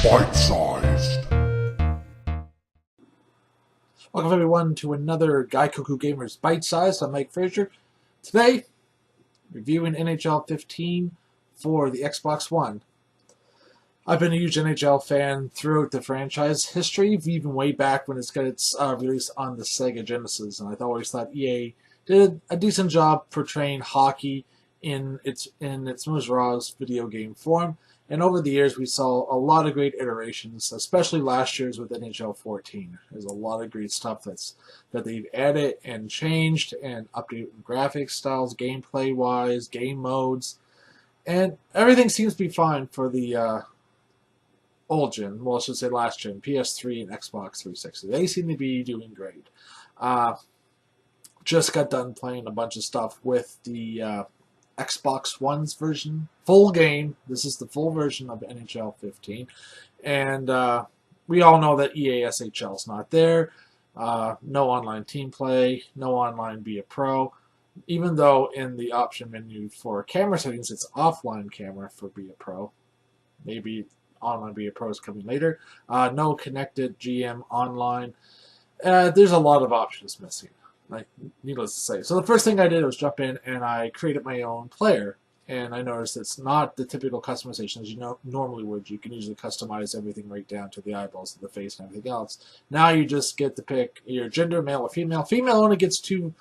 Bite-sized. Welcome everyone to another Gaikoku Gamers Bite-Sized. I'm Mike Frazier. Today, reviewing NHL 15 for the Xbox One. I've been a huge NHL fan throughout the franchise history, even way back when it's got its release on the Sega Genesis, and I've always thought EA did a decent job portraying hockey in its most raw video game form. And over the years, we saw a lot of great iterations, especially last year's with NHL 14. There's a lot of great stuff that they've added and changed and updated graphics styles, gameplay-wise, game modes, and everything seems to be fine for the old gen, well, I should say last gen, PS3 and Xbox 360. They seem to be doing great. Just got done playing a bunch of stuff with the Xbox One's version, full game. This is the full version of NHL 15, and we all know that EASHL is not there. No online team play, no online Be a Pro. Even though in the option menu for camera settings, it's offline camera for Be a Pro. Maybe online Be a Pro is coming later. No connected GM online. There's a lot of options missing, like needless to say. So the first thing I did was jump in and I created my own player, and I noticed it's not the typical customization as you normally would. You can usually customize everything right down to the eyeballs, to the face, and everything else. Now you just get to pick your gender, male or female. Female only gets two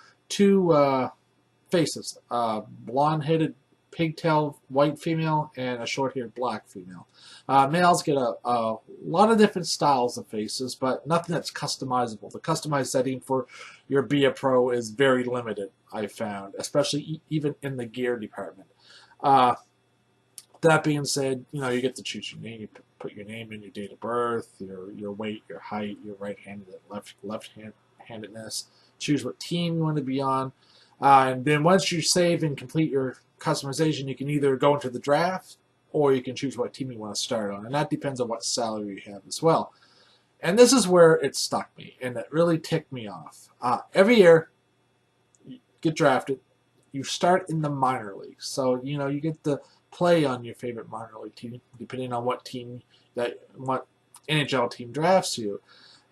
faces: blonde-headed, pigtail white female and a short-haired black female. Males get a lot of different styles of faces, but nothing that's customizable. The customized setting for your Be a Pro is very limited, I found, especially even in the gear department. That being said, you get to choose your name. You put your name in, your date of birth, your weight, your height, your right-handed, left-handedness. Choose what team you want to be on. And then once you save and complete your customization, you can either go into the draft or you can choose what team you want to start on, and that depends on what salary you have as well. And this is where it stuck me, and it really ticked me off. Every year, you get drafted, you start in the minor leagues, so you get to play on your favorite minor league team, depending on what NHL team drafts you.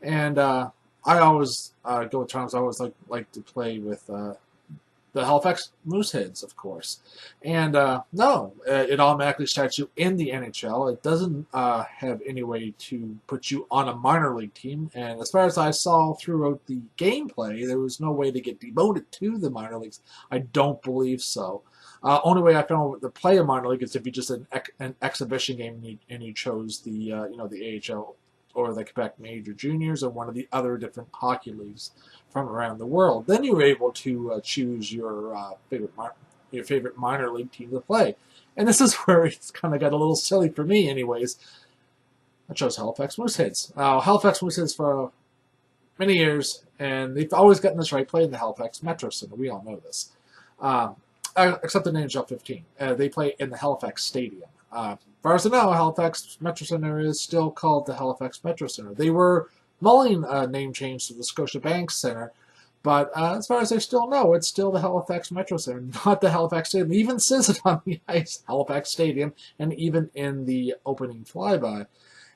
And I always go with Toronto. I always like to play with the Halifax Mooseheads, of course. And no, it automatically starts you in the NHL. It doesn't have any way to put you on a minor league team. And as far as I saw throughout the gameplay, there was no way to get demoted to the minor leagues. I don't believe so. Only way I found to play a minor league is if you just an exhibition game and you chose the the AHL or the Quebec Major Juniors or one of the other different hockey leagues from around the world. Then you were able to choose your favorite minor league team to play. And this is where it's kind of got a little silly for me anyways. I chose Halifax Mooseheads. Halifax Mooseheads for many years, and they've always gotten this right, playing the Halifax Metro Center. We all know this. Except in NHL 15. They play in the Halifax Stadium. As far as I know, Halifax Metro Center is still called the Halifax Metro Center. They were mulling a name change to the Scotiabank Center, but as far as I still know, it's still the Halifax Metro Center, not the Halifax Stadium. It even says it on the ice, Halifax Stadium, and even in the opening flyby.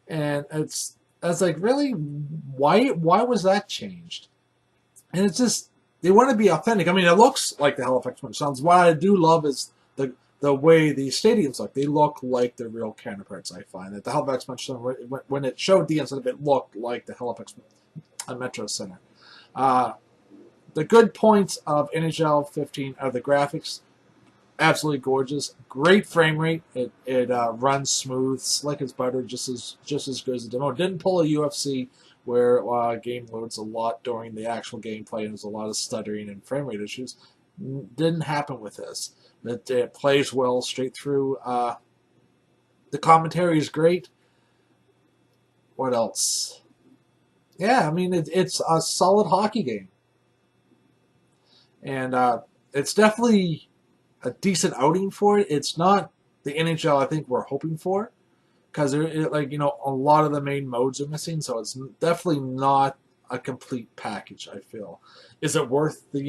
And I was like, really? Why was that changed? And it's just, they want to be authentic. I mean, it looks like the Halifax Metro Center. What I do love is the way the stadiums look. They look like the real counterparts, I find. That the Halifax Metro Center, when it showed the inside of it, looked like the Halifax Metro Center. The good points of NHL 15 are the graphics. Absolutely gorgeous. Great frame rate. It runs smooth, slick as butter, just as good as the demo. It didn't pull a UFC where game loads a lot during the actual gameplay and there's a lot of stuttering and frame rate issues. Didn't happen with this. It plays well straight through. The commentary is great. What else? Yeah, I mean, it's a solid hockey game. And it's definitely a decent outing for it. It's not the NHL I think we're hoping for, because a lot of the main modes are missing, so it's definitely not a complete package, I feel. Is it worth the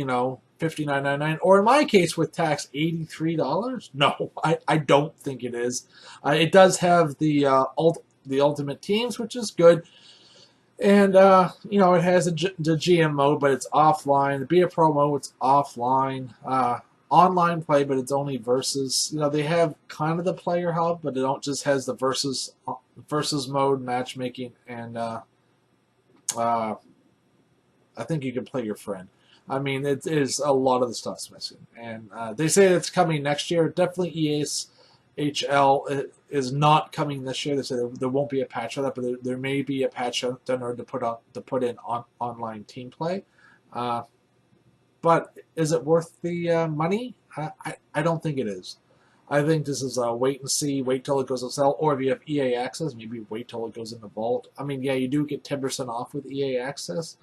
$59.99, or in my case with tax, $83. No, I don't think it is. It does have the Ultimate Teams, which is good. And, it has the GM mode, but it's offline. The Be a Pro mode, it's offline. Online play, but it's only versus. They have kind of the player hub, but it just has the versus mode, matchmaking, and I think you can play your friend. I mean, it is a lot of the stuff's missing. And they say it's coming next year. Definitely ESHL is not coming this year. They say there won't be a patch for that, but there may be a patch in order to put in online team play. But is it worth the money? I don't think it is. I think this is a wait and see, wait till it goes on sale, or if you have EA Access, maybe wait till it goes in the vault. I mean, yeah, you do get 10% off with EA Access,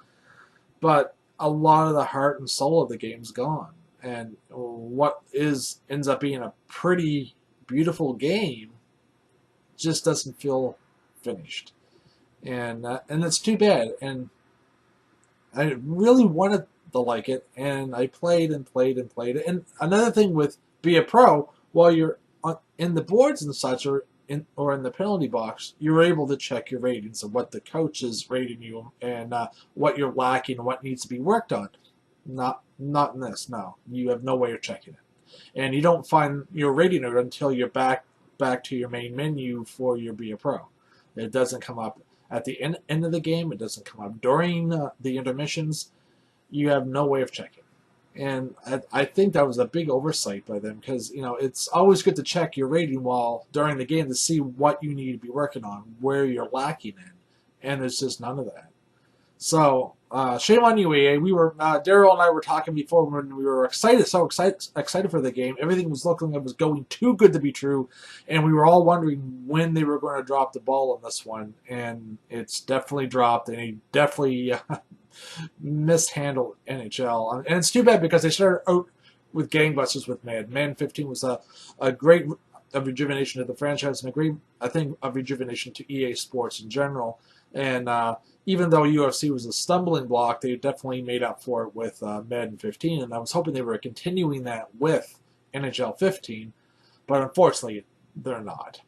but a lot of the heart and soul of the game's gone. And what ends up being a pretty beautiful game just doesn't feel finished. And it's too bad. And I really wanted to like it, and I played and played and played it. And another thing with Be a Pro, while you're in the boards and such, or in the penalty box, you're able to check your ratings of what the coach is rating you and what you're lacking and what needs to be worked on. Not in this. No, you have no way of checking it, and you don't find your rating it until you're back to your main menu for your Be a Pro. It doesn't come up at the end of the game. It doesn't come up during the intermissions. You have no way of checking. And I think that was a big oversight by them, because it's always good to check your rating while during the game to see what you need to be working on, where you're lacking in, and there's just none of that. So shame on you, EA. We were Daryl and I were talking before when we were excited for the game. Everything was looking like it was going too good to be true, and we were all wondering when they were going to drop the ball on this one. And it's definitely dropped, and he definitely mishandled NHL. And it's too bad, because they started out with gangbusters with Madden. Madden 15 was a great rejuvenation to the franchise, and a great, I think, a rejuvenation to EA Sports in general. And even though UFC was a stumbling block, they definitely made up for it with Madden 15, and I was hoping they were continuing that with NHL 15, but unfortunately, they're not.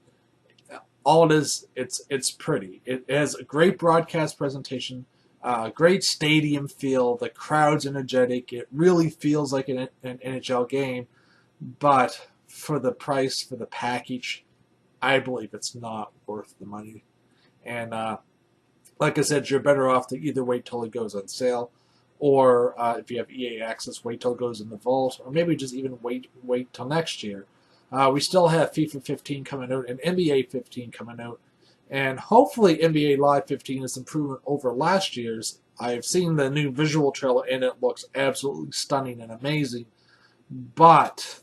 All it is, it's pretty. It has a great broadcast presentation, great stadium feel. The crowd's energetic. It really feels like an NHL game, but for the price, for the package, I believe it's not worth the money. And like I said, you're better off to either wait till it goes on sale, or if you have EA Access, wait till it goes in the vault, or maybe just even wait till next year. We still have FIFA 15 coming out and NBA 15 coming out. And hopefully NBA Live 15 is improvement over last year's. I've seen the new visual trailer, and it looks absolutely stunning and amazing. But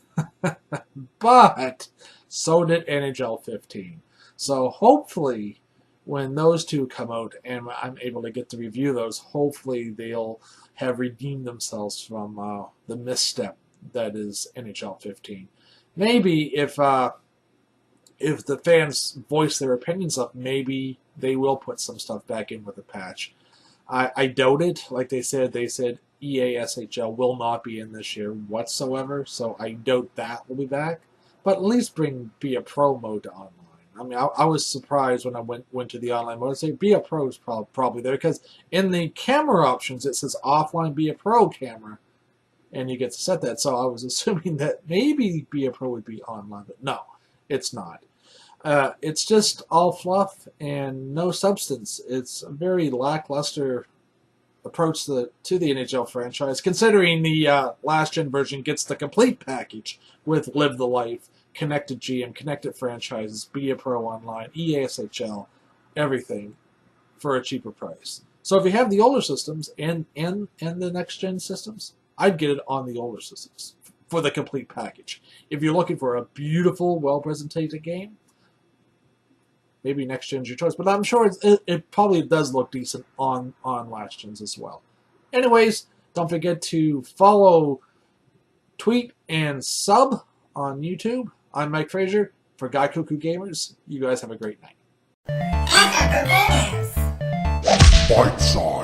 so did NHL 15. So hopefully, when those two come out and I'm able to get to review those, hopefully they'll have redeemed themselves from the misstep that is NHL 15. Maybe if the fans voice their opinions up, maybe they will put some stuff back in with a patch. I doubt it. Like they said EASHL will not be in this year whatsoever, so I doubt that will be back. But at least Be a Pro mode to online. I mean, I was surprised when I went to the online mode. I say Be a Pro is probably there, because in the camera options it says offline Be a Pro camera, and you get to set that. So I was assuming that maybe Be a Pro would be online, but no, it's not. It's just all fluff and no substance. It's a very lackluster approach to the NHL franchise, considering the last-gen version gets the complete package with Live the Life, Connected GM, Connected Franchises, Be a Pro Online, EASHL, everything for a cheaper price. So if you have the older systems and the next-gen systems, I'd get it on the older systems for the complete package. If you're looking for a beautiful, well-presented game, maybe next gen's your choice, but I'm sure it probably does look decent on last gens as well. Anyways, don't forget to follow, tweet, and sub on YouTube. I'm Mike Frazier for Gaikoku Gamers. You guys have a great night. Bite-sized.